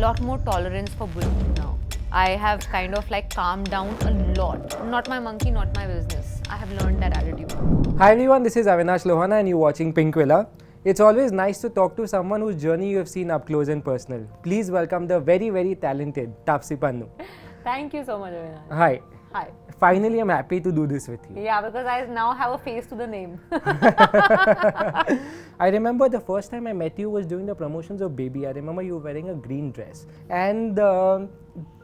lot more tolerance for bullshit now. I have kind of like calmed down a lot. Not my monkey, not my business. I have learned that attitude. Hi everyone, this is Avinash Lohana and you're watching Pinkvilla. It's always nice to talk to someone whose journey you have seen up close and personal. Please welcome the very talented Taapsee Pannu. Thank you so much, Avinash. Hi. Hi. Finally, I'm happy to do this with you. Yeah, because I now have a face to the name. I remember the first time I met you was during the promotions of Baby. I remember you wearing a green dress. And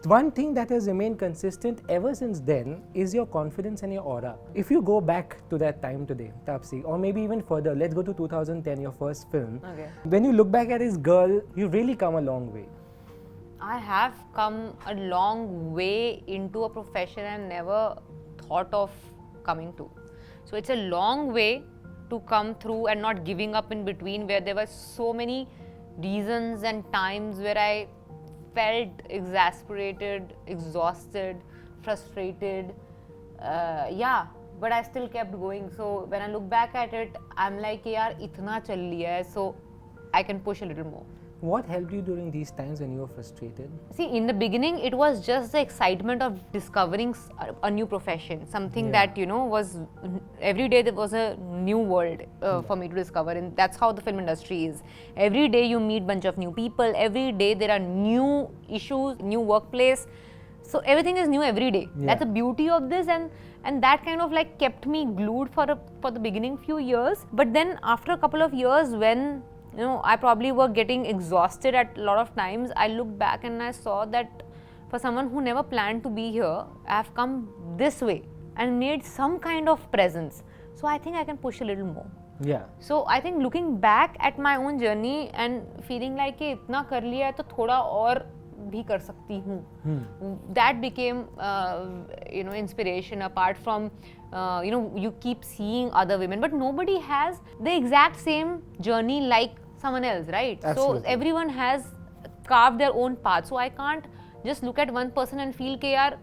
one thing that has remained consistent ever since then is your confidence and your aura. If you go back to that time today, Taapsee, or maybe even further, let's go to 2010, your first film. Okay. When you look back at this girl, you've really come a long way. I have come a long way into a profession I never thought of coming to. So it's a long way to come through and not giving up in between, where there were so many reasons and times where I felt exasperated, exhausted, frustrated. But I still kept going. So when I look back at it, I'm like, yaar, itna chal liya hai, so I can push a little more. What helped you during these times when you were frustrated? See, in the beginning, it was just the excitement of discovering a new profession, something that, was every day there was a new world for me to discover, and that's how the film industry is. Every day you meet a bunch of new people, every day there are new issues, new workplace. So everything is new every day. Yeah. That's the beauty of this, and that kind of like kept me glued for the beginning few years. But then after a couple of years, when I probably were getting exhausted at a lot of times, I looked back and I saw that for someone who never planned to be here, I have come this way and made some kind of presence. So I think I can push a little more. Yeah. So I think looking back at my own journey and feeling like कि इतना कर लिया है तो थोड़ा और भी कर सकती हूँ. That became inspiration. Apart from you keep seeing other women, but nobody has the exact same journey like someone else, right? Absolutely. So everyone has carved their own path. So I can't just look at one person and feel कि यार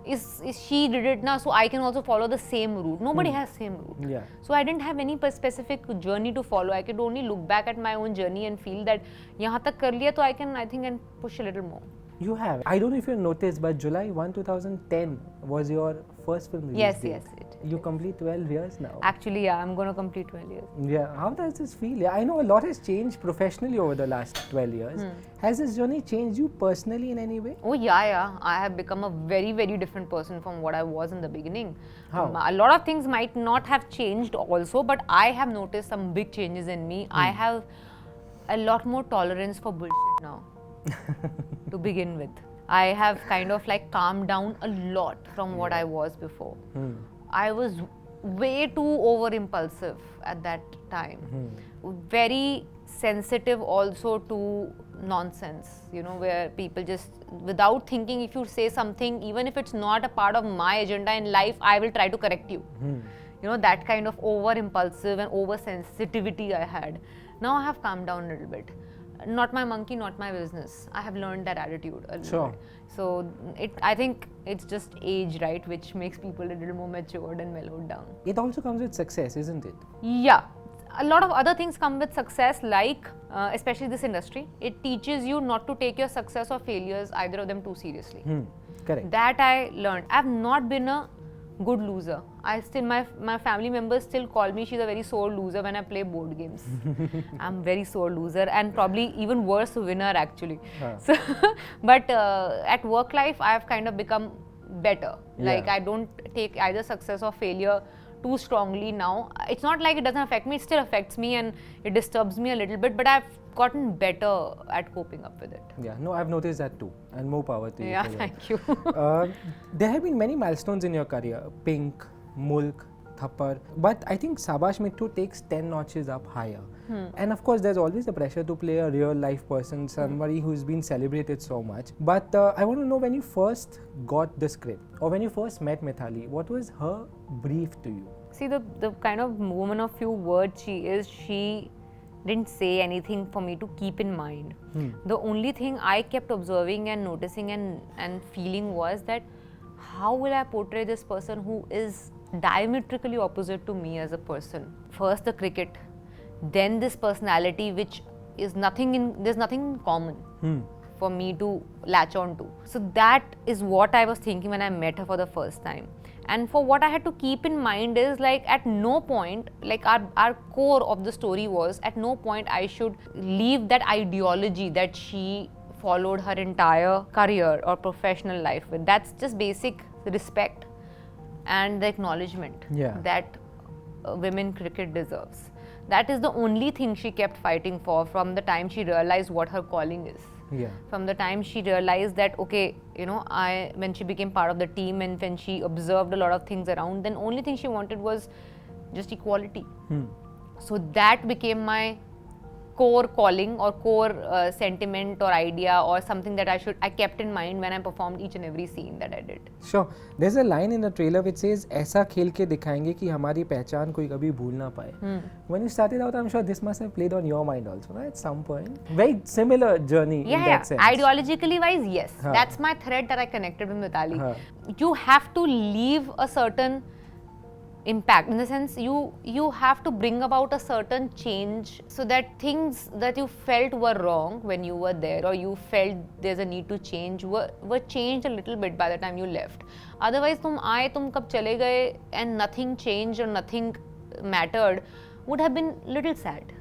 is she did it now, so I can also follow the same route. Nobody has same route. Yeah. So I didn't have any specific journey to follow. I could only look back at my own journey and feel that यहाँ तक कर लिया तो I think and push a little more. You have. I don't know if you noticed, but July 1, 2010 was your first film release Yes, date. yes. You complete 12 years now. Actually, yeah, I'm going to complete 12 years. Yeah. How does this feel? Yeah, I know a lot has changed professionally over the last 12 years. Has this journey changed you personally in any way? Oh, yeah. I have become a very different person from what I was in the beginning. How? A lot of things might not have changed also, but I have noticed some big changes in me. I have a lot more tolerance for bullshit now. To begin with, I have kind of like calmed down a lot from what I was before. I was way too over impulsive at that time. Very sensitive also to nonsense, where people just without thinking, if you say something, even if it's not a part of my agenda in life, I will try to correct you. That kind of over impulsive and over sensitivity I had. Now I have calmed down a little bit. Not my monkey, not my business. I have learned that attitude a little bit. So I think it's just age, right, which makes people a little more matured and mellowed down. It also comes with success, isn't it? Yeah. A lot of other things come with success, like especially this industry. It teaches you not to take your success or failures, either of them, too seriously. Correct. That I learned. I've not been a good loser. My family members still call me she's a very sore loser when I play board games. I'm very sore loser and probably even worse winner actually. So, but at work life I have kind of become better. Like I don't take either success or failure too strongly now. It's not like it doesn't affect me, it still affects me and it disturbs me a little bit, but I've gotten better at coping up with it. Yeah, no, I've noticed that too, and more power to you. Yeah, thank you. There have been many milestones in your career: Pink, Mulk, Thappar. But I think Shabaash Mithu takes 10 notches up higher. And of course, there's always the pressure to play a real life person, somebody who's been celebrated so much. But I want to know, when you first got the script, or when you first met Mithali, what was her brief to you? See, the kind of woman of few words she is, she didn't say anything for me to keep in mind. The only thing I kept observing and noticing and feeling was that how will I portray this person who is diametrically opposite to me as a person. First the cricket, then this personality which is there's nothing in common. for me to latch on to. So that is what I was thinking when I met her for the first time. And for what I had to keep in mind is like at no point, like our core of the story was at no point I should leave that ideology that she followed her entire career or professional life with. That's just basic respect and the acknowledgement that women cricket deserves. That is the only thing she kept fighting for from the time she realized what her calling is. From the time she realized that, okay, you know, when she became part of the team and when she observed a lot of things around, then only thing she wanted was just equality. So that became my core calling or core sentiment or idea or something that I kept in mind when I performed each and every scene that I did. Sure. There's a line in the trailer which says, "ऐसा खेल के दिखाएंगे कि हमारी पहचान कोई कभी भूल ना पाए." When you started out, I'm sure this must have played on your mind also, right? At some point. Very similar journey in that sense. Ideologically wise, yes. That's my thread that I connected with Mithali. You have to leave a certain impact, in the sense you have to bring about a certain change so that things that you felt were wrong when you were there or you felt there's a need to change were changed a little bit by the time you left. Otherwise tum kab chale gaye and nothing changed or nothing mattered would have been little sad.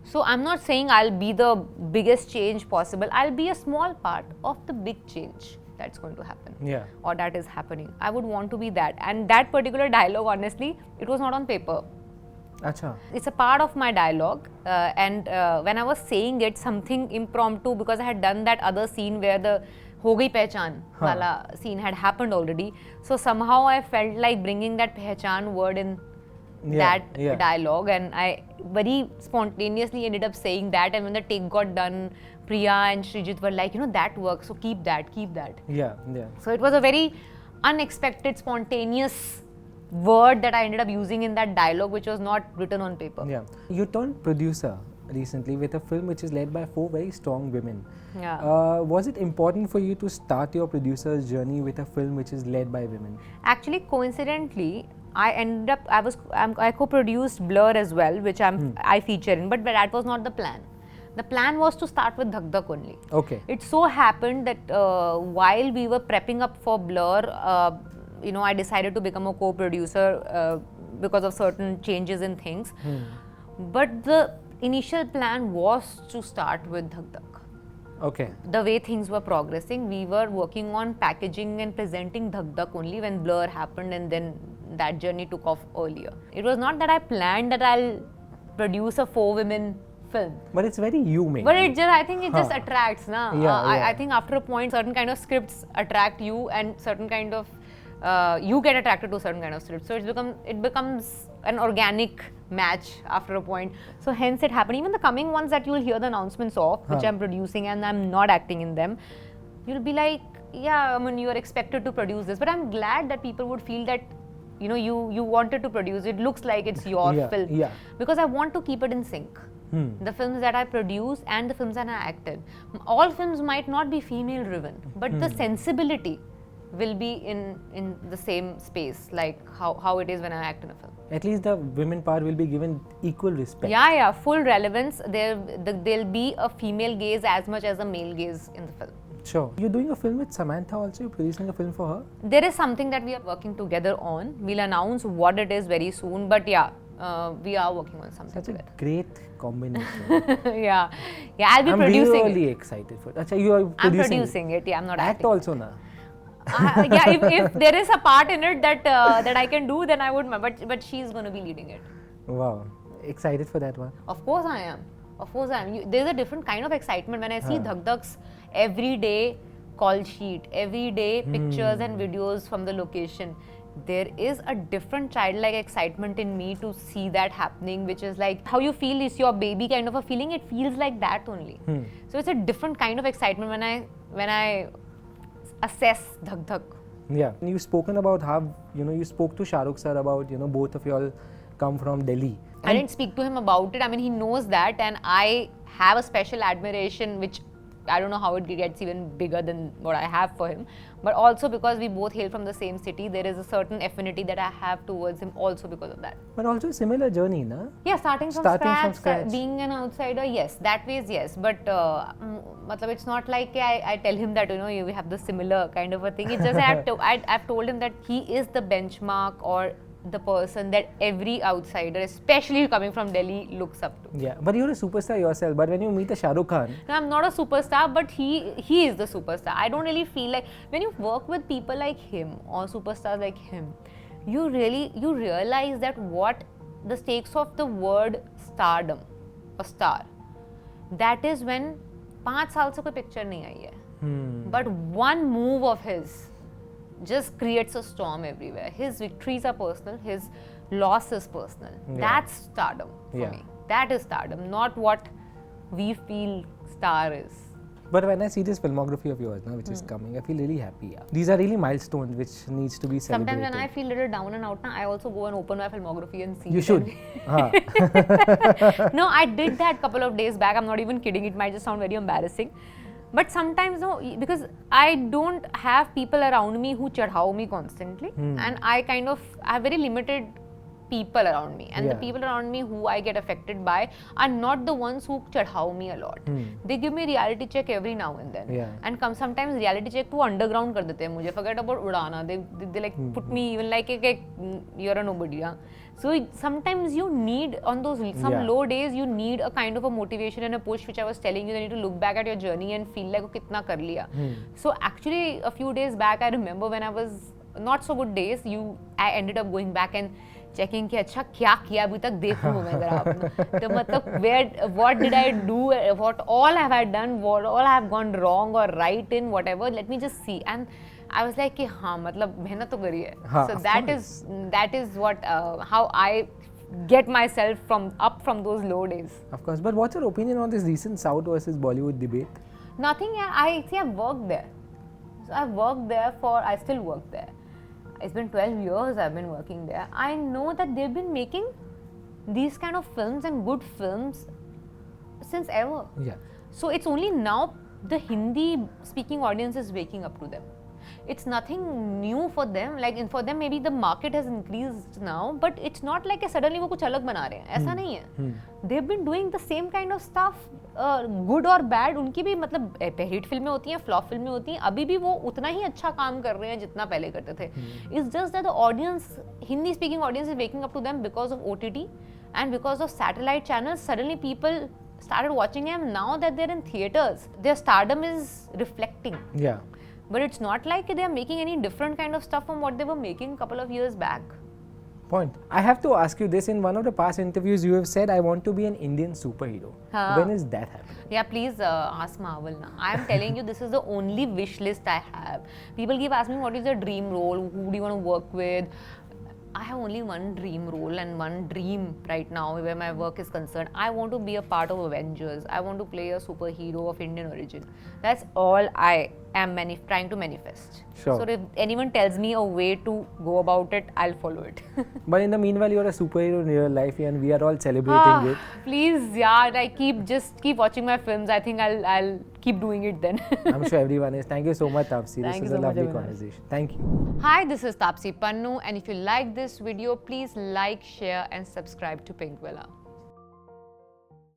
So I'm not saying I'll be the biggest change possible. I'll be a small part of the big change that's going to happen or that is happening. I would want to be that. And that particular dialogue, honestly, it was not on paper. Achha. It's a part of my dialogue and when I was saying it, something impromptu, because I had done that other scene where the ho gayi pehchan wala scene had happened already. So somehow I felt like bringing that pehchan word in that dialogue, and I very spontaneously ended up saying that. And when the take got done, Priya and Srijit were like, you know, that works, so keep that. So it was a very unexpected, spontaneous word that I ended up using in that dialogue, which was not written on paper. You turned producer recently with a film which is led by 4 very strong women. Was it important for you to start your producer's journey with a film which is led by women? Actually, coincidentally, I co-produced Blur as well, which I feature in, but that was not the plan. The plan was to start with Dhak Dhak only. Okay. It so happened that while we were prepping up for Blur, you know, I decided to become a co-producer because of certain changes in things. But the initial plan was to start with Dhak Dhak. Okay. The way things were progressing, we were working on packaging and presenting Dhak Dhak only when Blur happened, and then that journey took off earlier. It was not that I planned that I'll produce a 4-women film. But it's very you made. But I think it just attracts, na? I think after a point, certain kind of scripts attract you, and certain kind of you get attracted to certain kind of scripts. So it becomes an organic match after a point. So hence it happened. Even the coming ones that you'll hear the announcements of, which I'm producing and I'm not acting in them, you'll be like, yeah, I mean, you are expected to produce this. But I'm glad that people would feel that, you know, you wanted to produce it. Looks like it's your film. Because I want to keep it in sync. The films that I produce and the films that I acted. All films might not be female driven, but the sensibility will be in the same space, like how it is when I act in a film. At least the women part will be given equal respect. Full relevance. There'll be a female gaze as much as a male gaze in the film. Sure. You're doing a film with Samantha also? You're producing a film for her? There is something that we are working together on. We'll announce what it is very soon, but we are working on something. Such a great combination. I'll be producing it. I'm really excited for it. Achha, you are producing I'm producing it. I'm not acting. Act also, na? If there is a part in it that I can do, then I would, but she's going to be leading it. Wow. Excited for that one? Of course I am. There's a different kind of excitement when I see Dhak Dhak's everyday call sheet, everyday pictures and videos from the location. There is a different childlike excitement in me to see that happening, which is like how you feel is your baby kind of a feeling. It feels like that only. So it's a different kind of excitement when I assess Dhak Dhak. Yeah, you've spoken about how, you spoke to Shah Rukh sir about, both of you all come from Delhi. I didn't speak to him about it. I mean, he knows that, and I have a special admiration, which I don't know how it gets even bigger than what I have for him. But also because we both hail from the same city, there is a certain affinity that I have towards him also because of that. But also similar journey, na? Yeah, starting from scratch, being an outsider, yes, that way is yes. But it's not like I tell him that, we have the similar kind of a thing. It's just I've told him that he is the benchmark or the person that every outsider, especially coming from Delhi, looks up to. Yeah, but you're a superstar yourself. But when you meet a Shah Rukh Khan... No, I'm not a superstar, but he is the superstar. I don't really feel like... When you work with people like him or superstars like him, you realize that what the stakes of the word stardom or star, that is when 5 साल से कोई picture नहीं आई है. But one move of his just creates a storm everywhere. His victories are personal, his loss is personal. Yeah. That's stardom for me. That is stardom, not what we feel star is. But when I see this filmography of yours, which is coming, I feel really happy. Yeah. These are really milestones which needs to be celebrated. Sometimes when I feel a little down and out, I also go and open my filmography and see. You should. No, I did that a couple of days back. I'm not even kidding. It might just sound very embarrassing. But sometimes, no, because I don't have people around me who chadhao me constantly. And I have very limited people around me. And the people around me who I get affected by are not the ones who chadhao me a lot. They give me reality check every now and then. And sometimes reality check to underground kar dete hain mujhe. Forget about udana. They like put me even like you're a nobody. So sometimes you need, on those some low days, you need a kind of a motivation and a push, which I was telling you. You need to look back at your journey and feel like, oh, kitna kar liya. So actually, a few days back, I remember when I was not so good days, I ended up going back and checking कि अच्छा क्या किया अभी तक देखूँ मैं जरा अपना. तो मतलब what did I do, what all have I done, what all I have gone wrong or right in, whatever, let me just see. And I was like कि हाँ मतलब मेहनत तो करी है. So that is what how I get myself up from those low days. Of course, but what's your opinion on this recent South versus Bollywood debate? Nothing. I've worked there. So I've worked there I still work there. It's been 12 years I've been working there. I know that they've been making these kind of films and good films since ever. Yeah. So it's only now the Hindi speaking audience is waking up to them. It's nothing new for them. Like for them maybe the market has increased now, but it's not like suddenly वो कुछ अलग बना रहे हैं. ऐसा नहीं है. They've been doing the same kind of stuff, good or bad. उनकी भी मतलब हिट फिल्में होती हैं, फ्लॉप फिल्में होती हैं. अभी भी वो उतना ही अच्छा काम कर रहे हैं जितना पहले करते थे. It's just that the audience, Hindi speaking audience, is waking up to them because of OTT and because of satellite channels. Suddenly people started watching them. Now that they're in theaters, their stardom is reflecting. Yeah. But it's not like they are making any different kind of stuff from what they were making a couple of years back. Point. I have to ask you this. In one of the past interviews, you have said, I want to be an Indian superhero. When is that happening? Yeah, please ask Marvel now. I am telling you, this is the only wish list I have. People keep asking, what is your dream role? Who do you want to work with? I have only one dream role and one dream right now where my work is concerned. I want to be a part of Avengers. I want to play a superhero of Indian origin. That's all I am trying to manifest. Sure. So if anyone tells me a way to go about it, I'll follow it. But in the meanwhile, you're a superhero in real life and we are all celebrating it. Please, yeah, just keep watching my films. I think I'll keep doing it then. I'm sure everyone is. Thank you so much, Taapsee. This was a lovely conversation. Thank you. Hi, this is Taapsee Pannu, and if you like this video, please like, share and subscribe to Pinkvilla.